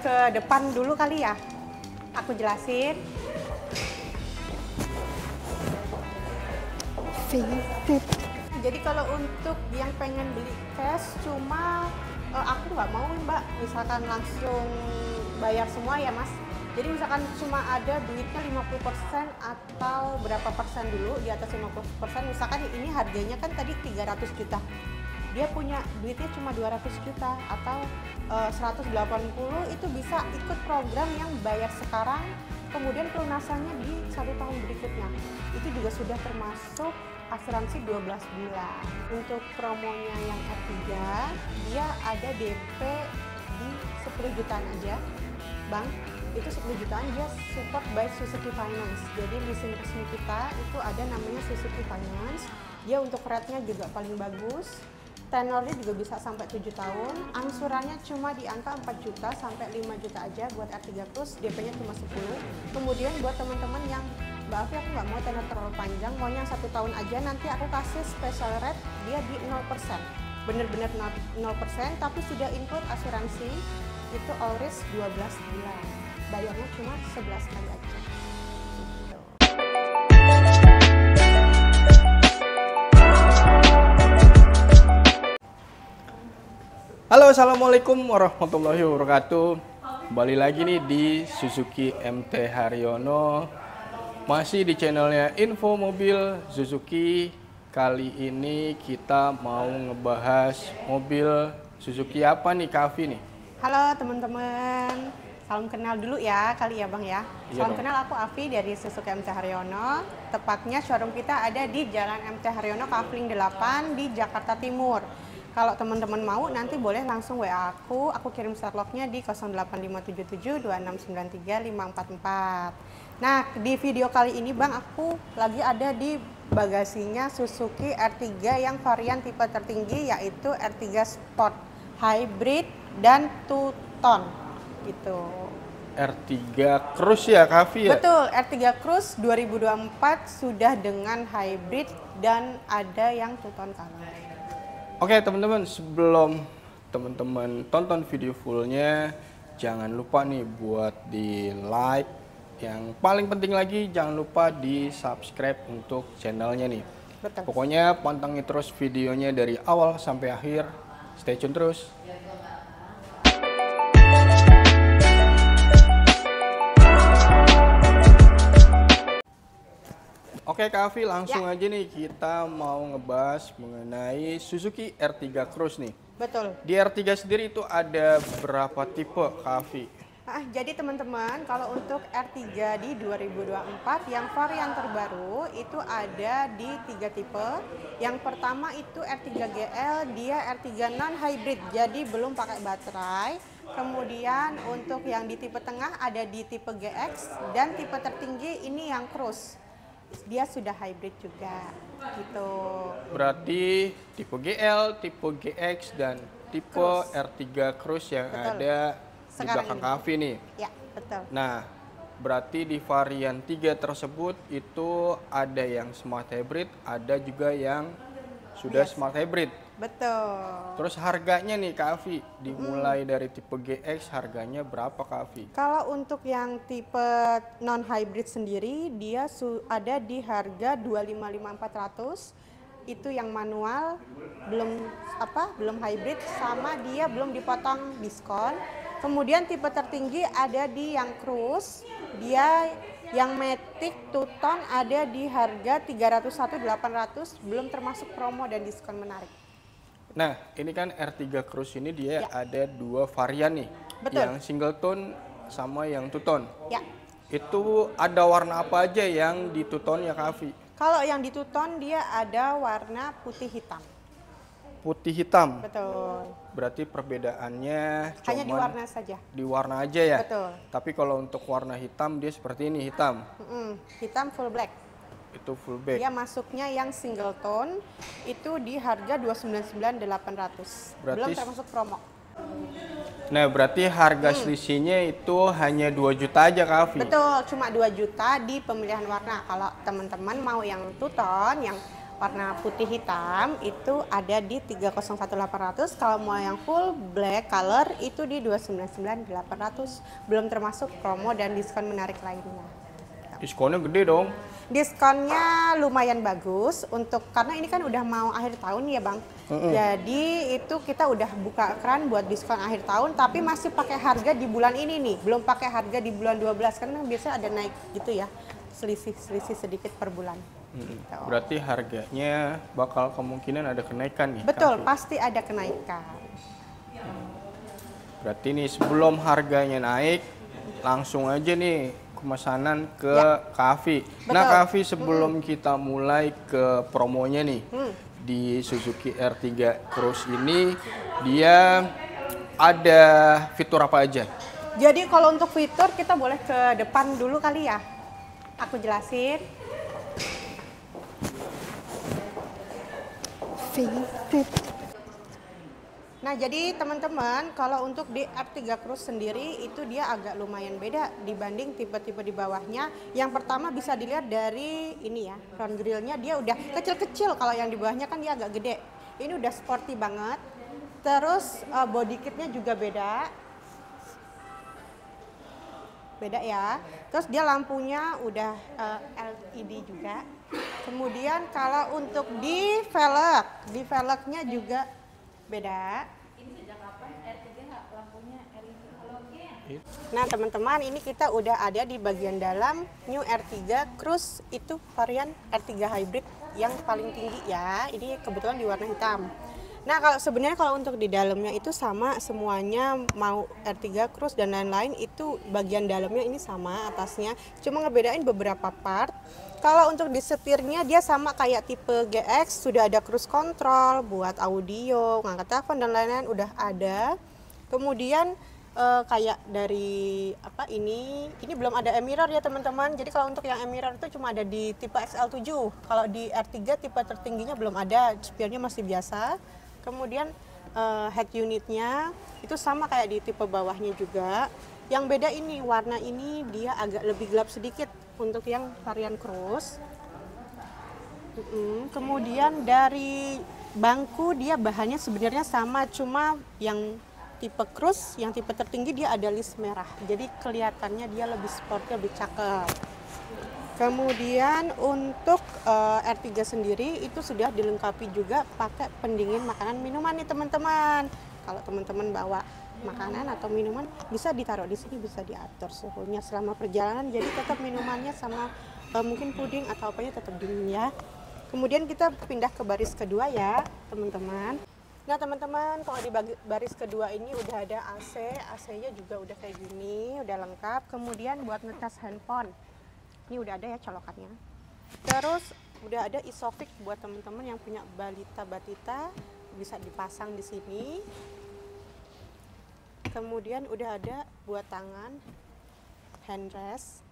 Ke depan dulu kali ya. Aku jelasin. Jadi kalau untuk yang pengen beli cash cuma aku nggak mau Mbak, misalkan langsung bayar semua ya Mas. Jadi misalkan cuma ada duitnya 50% atau berapa persen dulu, di atas 50%, misalkan ini harganya kan tadi 300 juta. Dia punya duitnya cuma 200 juta atau 180, itu bisa ikut program yang bayar sekarang, kemudian pelunasannya di 1 tahun berikutnya. Itu juga sudah termasuk asuransi 12 bulan. Untuk promonya yang R3, dia ada DP di 10 jutaan aja, Bang. Itu 10 jutaan dia support by Suzuki Finance. Jadi leasing resmi kita itu ada namanya Suzuki Finance. Dia untuk rate-nya juga paling bagus. Tenornya juga bisa sampai 7 tahun. Angsurannya cuma di angka 4 juta sampai 5 juta aja buat R3 Cruise, DP-nya cuma 10. Kemudian buat teman-teman yang Mbak Afi aku nggak mau tenor terlalu panjang, maunya 1 tahun aja, nanti aku kasih special rate dia di 0%. Bener-bener 0%, tapi sudah include asuransi, itu all risk 12 bulan. Bayarnya cuma 11 kali aja. Gitu. Halo, assalamualaikum warahmatullahi wabarakatuh. Kembali lagi nih di Suzuki MT Haryono, masih di channelnya Info Mobil Suzuki. Kali ini kita mau ngebahas mobil Suzuki apa nih, Kavi nih? Halo teman-teman, salam kenal dulu ya kali ya Bang ya. Salam kenal, aku Afi dari Suzuki MT Haryono. Tepatnya showroom kita ada di Jalan MT Haryono Kafling 8 di Jakarta Timur. Kalau teman-teman mau nanti boleh langsung WA aku kirim catalognya di 085772693 544. Nah, di video kali ini Bang, aku lagi ada di bagasinya Suzuki R3 yang varian tipe tertinggi, yaitu R3 Sport Hybrid dan Two-Tone gitu. R3 Cruise ya, Kavi ya? Betul, R3 Cruise 2024 sudah dengan hybrid dan ada yang Two-Tone color. Oke teman-teman, sebelum teman-teman tonton video fullnya, jangan lupa nih buat di like. Yang paling penting lagi, jangan lupa di subscribe untuk channelnya nih. Betul. Pokoknya pantengin terus videonya dari awal sampai akhir. Stay tune terus. Oke Kavi, langsung aja nih kita mau ngebahas mengenai Suzuki R3 Cruise nih. Betul. Di R3 sendiri itu ada berapa tipe, Kavi? Jadi teman-teman, kalau untuk R3 di 2024 yang varian terbaru itu ada di 3 tipe. Yang pertama itu R3 GL, dia R3 non hybrid, jadi belum pakai baterai. Kemudian untuk yang di tipe tengah ada di tipe GX, dan tipe tertinggi ini yang Cruise. Dia sudah hybrid juga gitu. Berarti tipe GL, tipe GX, dan tipe Cruise. R3 Cruise yang betul. Ada sekarang di belakang Kavi nih. Ya, betul. Nah, berarti di varian 3 tersebut itu ada yang smart hybrid, ada juga yang sudah smart hybrid. Betul. Terus harganya nih Kavi, dimulai dari tipe GX harganya berapa Kavi? Kalau untuk yang tipe non hybrid sendiri dia ada di harga 255.400. Itu yang manual, belum hybrid, sama dia belum dipotong diskon. Kemudian tipe tertinggi ada di yang Cruise, dia yang Matic Two-Tone ada di harga 301.800, belum termasuk promo dan diskon menarik. Nah, ini kan R3 Cruise ini dia ada 2 varian nih. Betul. Yang single tone sama yang two-tone. Ya. Itu ada warna apa aja yang di two-tone ya Kavi? Kalau yang di two-tone dia ada warna putih hitam. Putih hitam? Betul. Berarti perbedaannya hanya di warna saja. Di warna aja ya? Betul. Tapi kalau untuk warna hitam dia seperti ini, hitam? Hitam full black. Itu full black. Dia masuknya yang single tone itu di harga 299.800. Belum termasuk promo. Nah, berarti harga selisihnya itu hanya 2 juta aja Kavi? Betul, cuma 2 juta di pemilihan warna. Kalau teman-teman mau yang two-tone, yang warna putih hitam itu ada di 301.800. Kalau mau yang full black color itu di 299.800. Belum termasuk promo dan diskon menarik lainnya. Diskonnya gede dong. Diskonnya lumayan bagus karena ini kan udah mau akhir tahun ya Bang. Jadi itu kita udah buka keran buat diskon akhir tahun, tapi masih pakai harga di bulan ini nih, belum pakai harga di bulan 12 karena biasanya ada naik gitu ya, selisih sedikit per bulan. Berarti harganya bakal kemungkinan ada kenaikan nih. Betul, pasti ada kenaikan. Berarti nih sebelum harganya naik, langsung aja nih pemesanan ke Kavi. Nah Kavi, sebelum kita mulai ke promonya nih di Suzuki R3 Cross ini, dia ada fitur apa aja? Jadi kalau untuk fitur kita boleh ke depan dulu kali ya, aku jelasin. Nah jadi teman-teman, kalau untuk di R3 Cross sendiri itu dia agak lumayan beda dibanding tipe-tipe di bawahnya. Yang pertama bisa dilihat dari ini ya, front grillnya dia udah kecil-kecil, kalau yang di bawahnya kan dia agak gede. Ini udah sporty banget. Terus body kitnya juga beda ya. Terus dia lampunya udah LED juga. Kemudian kalau untuk di velgnya juga beda. Ini sejak kapan R3 lampunya LED halogen? Nah teman-teman, ini kita udah ada di bagian dalam New R3 Cross, itu varian R3 Hybrid yang paling tinggi ya. Ini kebetulan di warna hitam. Nah sebenarnya kalau untuk di dalamnya itu sama semuanya, mau R3 Cross dan lain-lain itu bagian dalamnya ini sama atasnya, cuma ngebedain beberapa part. Kalau untuk di setirnya dia sama kayak tipe GX, sudah ada cruise control buat audio, ngangkat telepon dan lain-lain udah ada. Kemudian kayak dari ini belum ada e-mirror ya teman-teman. Jadi kalau untuk yang e-mirror itu cuma ada di tipe XL7. Kalau di R3 tipe tertingginya belum ada, spionnya masih biasa. Kemudian head unitnya itu sama kayak di tipe bawahnya juga. Yang beda ini, warna ini dia agak lebih gelap sedikit untuk yang varian Cross. Kemudian dari bangku dia bahannya sebenarnya sama, cuma yang tipe Cross, yang tipe tertinggi dia ada list merah. Jadi kelihatannya dia lebih sporty, lebih cakep. Kemudian untuk R3 sendiri itu sudah dilengkapi juga pakai pendingin makanan minuman nih teman-teman. Kalau teman-teman bawa makanan atau minuman bisa ditaruh di sini, bisa diatur suhunya selama perjalanan, jadi tetap minumannya sama mungkin puding atau apanya tetap dingin ya. Kemudian kita pindah ke baris kedua ya teman-teman. Nah teman-teman, kalau di baris kedua ini udah ada AC-nya juga udah kayak gini, udah lengkap. Kemudian buat ngecas handphone ini udah ada ya colokannya. Terus udah ada isofix buat teman-teman yang punya balita batita, bisa dipasang di sini. Kemudian udah ada buat tangan, handrest,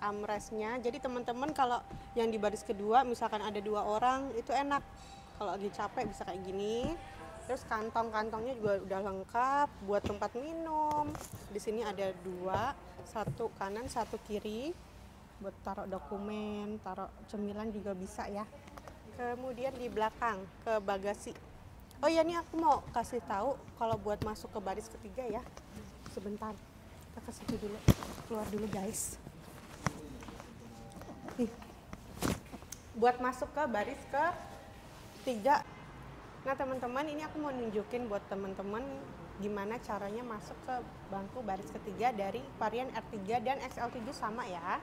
armrestnya. Jadi teman-teman kalau yang di baris kedua misalkan ada 2 orang itu enak. Kalau lagi capek bisa kayak gini. Terus kantong-kantongnya juga udah lengkap buat tempat minum. Di sini ada 2, satu kanan, satu kiri. Buat taruh dokumen, taruh cemilan juga bisa ya. Kemudian di belakang ke bagasi. Oh ya, ini aku mau kasih tahu kalau buat masuk ke baris ketiga ya. Sebentar, kita ke situ dulu, keluar dulu guys. Nih, buat masuk ke baris ketiga. Nah teman-teman, ini aku mau nunjukin buat teman-teman gimana caranya masuk ke bangku baris ketiga dari varian R3 dan XL7 sama ya.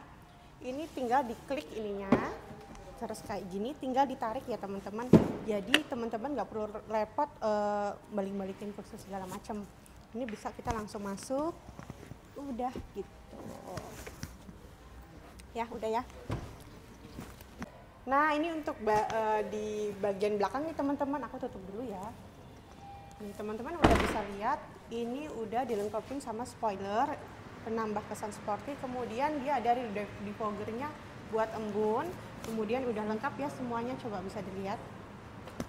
Ini tinggal diklik ininya. Terus kayak gini tinggal ditarik ya teman-teman. Jadi teman-teman nggak perlu repot balik-balikin kursi segala macam. Ini bisa kita langsung masuk. Udah gitu. Ya udah ya. Nah ini untuk di bagian belakang nih teman-teman, aku tutup dulu ya. Nih teman-teman udah bisa lihat, ini udah dilengkapin sama spoiler, penambah kesan sporty. Kemudian dia ada defoggernya buat embun. Kemudian udah lengkap ya semuanya, coba bisa dilihat.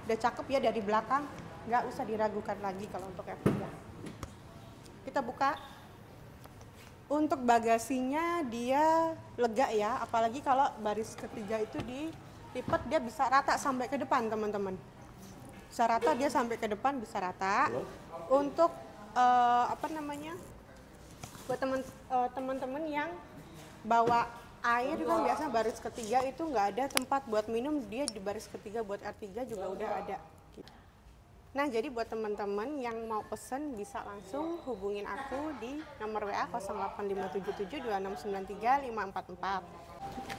Udah cakep ya dari belakang, nggak usah diragukan lagi kalau untuk F3. Kita buka. Untuk bagasinya dia lega ya, apalagi kalau baris ketiga itu dilipat dia bisa rata sampai ke depan teman-teman. Bisa rata, dia sampai ke depan bisa rata. Untuk buat teman-teman yang bawa air kan biasa baris ketiga itu nggak ada tempat buat minum, dia di baris ketiga buat R3 juga udah ada. Nah, jadi buat teman-teman yang mau pesen bisa langsung hubungin aku di nomor WA 085772693544.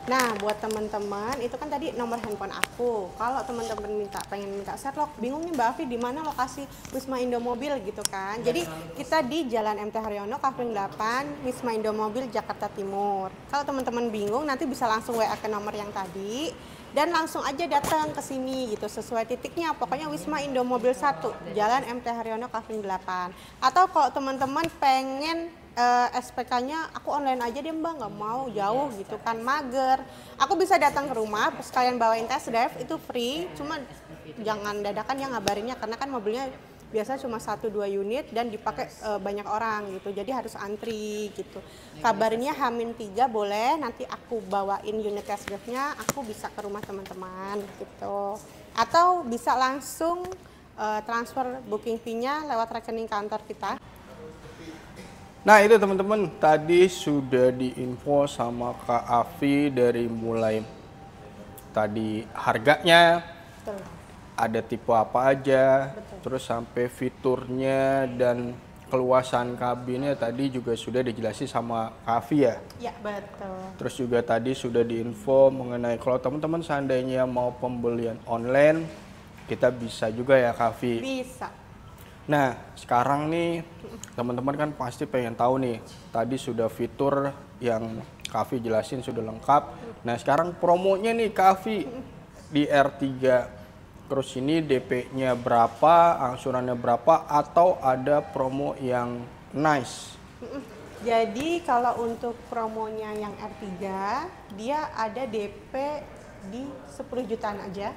Nah, buat teman-teman itu kan tadi nomor handphone aku. Kalau teman-teman pengen minta Sherlock, bingung nih Mbak Afi di mana lokasi Wisma Indomobil gitu kan. Jadi kita di Jalan MT Haryono, Kavling 8, Wisma Indomobil, Jakarta Timur. Kalau teman-teman bingung nanti bisa langsung WA ke nomor yang tadi dan langsung aja datang ke sini gitu sesuai titiknya, pokoknya Wisma Indomobil 1 Jalan MT Haryono Kavling 8. Atau kalau teman-teman pengen SPK-nya aku online aja deh Mbak, nggak mau jauh gitu kan, mager, aku bisa datang ke rumah sekalian bawain test drive, itu free, cuma jangan dadakan ya ngabarinnya karena kan mobilnya biasa cuma 1-2 unit dan dipakai banyak orang gitu, jadi harus antri gitu. Kabarnya H-3 boleh, nanti aku bawain unit test drive-nya, aku bisa ke rumah teman-teman gitu. Atau bisa langsung transfer booking fee-nya lewat rekening kantor kita. Nah itu teman-teman, tadi sudah diinfo sama Kak Afi dari mulai tadi harganya, Betul. ada tipe apa aja, Betul. terus sampai fiturnya dan keluasan kabinnya tadi juga sudah dijelasin sama Kak Afi ya. Ya betul. Terus juga tadi sudah diinfo mengenai kalau teman-teman seandainya mau pembelian online, kita bisa juga ya Kak Afi. Bisa. Nah, sekarang nih teman-teman kan pasti pengen tahu nih. Tadi sudah fitur yang Kak Afi jelasin sudah lengkap. Nah, sekarang promonya nih Kak Afi di R3. Terus ini DP-nya berapa, angsurannya berapa, atau ada promo yang nice? Jadi kalau untuk promonya yang R3, dia ada DP di 10 jutaan aja,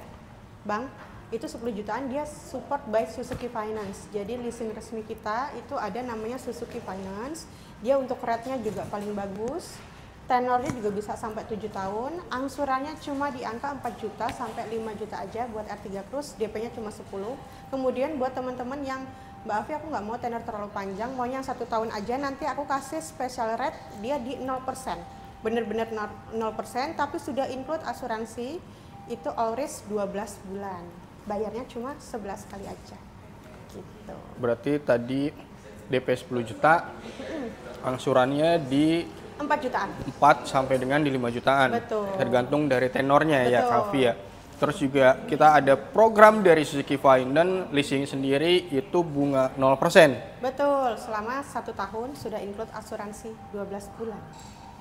Bang. Itu 10 jutaan dia support by Suzuki Finance. Jadi leasing resmi kita itu ada namanya Suzuki Finance. Dia untuk rate-nya juga paling bagus. Tenornya juga bisa sampai 7 tahun. Angsurannya cuma di angka 4 juta sampai 5 juta aja buat R3 Cruise. DP-nya cuma 10. Kemudian buat teman-teman yang Mbak Afi aku nggak mau tenor terlalu panjang, maunya 1 tahun aja, nanti aku kasih special rate dia di 0%. Bener-bener 0%, tapi sudah include asuransi. Itu all risk 12 bulan. Bayarnya cuma 11 kali aja gitu. Berarti tadi DP 10 juta, angsurannya di 4 jutaan. 4 sampai dengan di 5 jutaan. Betul. Tergantung dari tenornya. Betul. Ya Kak Afi ya. Terus juga kita ada program dari Suzuki Finance, leasing sendiri itu bunga 0%. Betul, selama 1 tahun sudah include asuransi 12 bulan.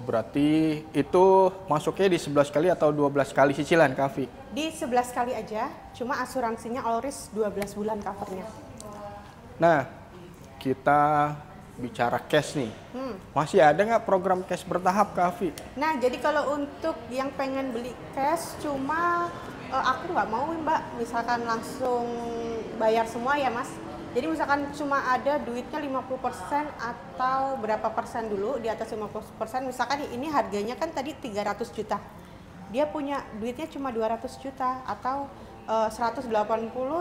Berarti itu masuknya di 11 kali atau 12 kali cicilan Kak Afi? Di 11 kali aja, cuma asuransinya all risk 12 bulan covernya. Nah, kita bicara cash nih. Masih ada nggak program cash bertahap Kak Afi? Nah, jadi kalau untuk yang pengen beli cash cuma aku nggak mau Mbak, misalkan langsung bayar semua ya Mas. Jadi misalkan cuma ada duitnya 50% atau berapa persen dulu, di atas 50%, misalkan ini harganya kan tadi 300 juta. Dia punya duitnya cuma 200 juta atau 180,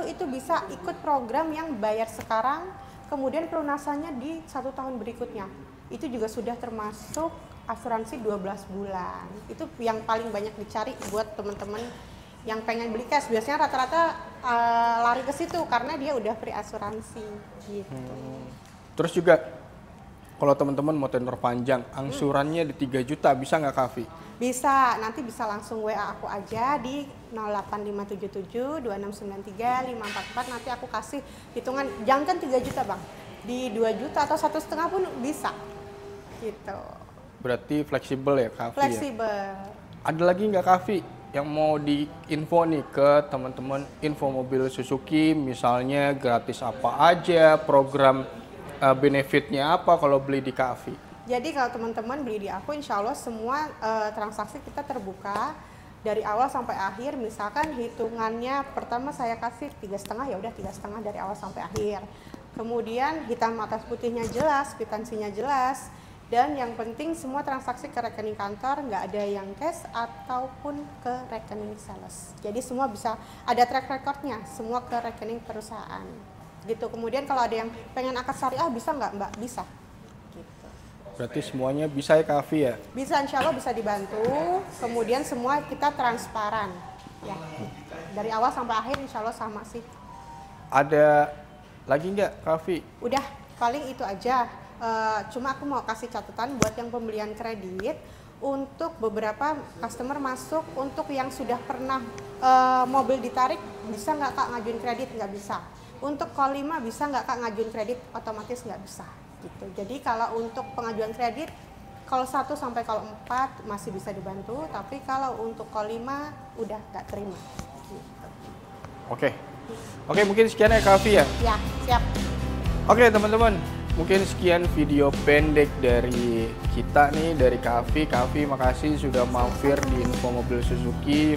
itu bisa ikut program yang bayar sekarang, kemudian pelunasannya di 1 tahun berikutnya. Itu juga sudah termasuk asuransi 12 bulan. Itu yang paling banyak dicari buat teman-teman yang pengen beli cash. Biasanya rata-rata lari ke situ karena dia udah free asuransi gitu. Terus juga kalau teman-teman mau tenor panjang, angsurannya di 3 juta bisa nggak Kak Afi? Bisa, nanti bisa langsung WA aku aja di 0857726935544, nanti aku kasih hitungan, jangan 3 juta Bang, di 2 juta atau 1,5 pun bisa gitu. Berarti fleksibel ya Kak Afi? Fleksibel. Ya? Ada lagi nggak Kak Afi yang mau diinfo nih ke teman-teman info mobil Suzuki, misalnya gratis apa aja, program benefitnya apa kalau beli di Kak Afi? Jadi kalau teman-teman beli di aku, insya Allah semua transaksi kita terbuka dari awal sampai akhir. Misalkan hitungannya pertama saya kasih 3,5, ya udah 3,5 dari awal sampai akhir. Kemudian hitam atas putihnya jelas, kwitansinya jelas. Dan yang penting semua transaksi ke rekening kantor, nggak ada yang cash ataupun ke rekening sales. Jadi semua bisa ada track recordnya, semua ke rekening perusahaan. Gitu. Kemudian kalau ada yang pengen akad syariah bisa nggak Mbak? Bisa. Gitu. Berarti semuanya bisa ya Kak Afi ya? Bisa, insya Allah bisa dibantu. Kemudian semua kita transparan. Ya. Dari awal sampai akhir insya Allah sama sih. Ada lagi nggak Kak Afi? Udah, paling itu aja. Cuma aku mau kasih catatan buat yang pembelian kredit, untuk beberapa customer masuk untuk yang sudah pernah mobil ditarik, bisa nggak Kak ngajuin kredit? Nggak bisa. Untuk call 5 bisa nggak Kak ngajuin kredit? Otomatis nggak bisa. Gitu. Jadi kalau untuk pengajuan kredit, kalau 1 sampai kalau 4 masih bisa dibantu, tapi kalau untuk call 5 udah nggak terima. Gitu. Oke, mungkin sekian ya Kak Afi ya? Ya, siap. Oke teman-teman, mungkin sekian video pendek dari kita nih, dari Kak Afi. Kak Afi makasih sudah mampir di Info Mobil Suzuki.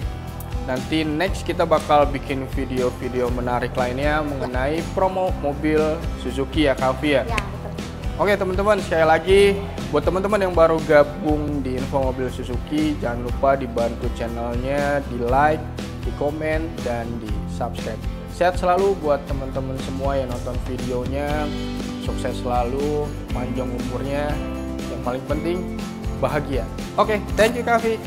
Nanti next kita bakal bikin video-video menarik lainnya mengenai promo mobil Suzuki ya Kak Afi ya? Ya, betul. Oke teman-teman, sekali lagi buat teman-teman yang baru gabung di Info Mobil Suzuki, jangan lupa dibantu channelnya, di like, di komen, dan di subscribe. Sehat selalu buat teman-teman semua yang nonton videonya, sukses selalu, panjang umurnya, yang paling penting bahagia. Oke, thank you Kak Afi.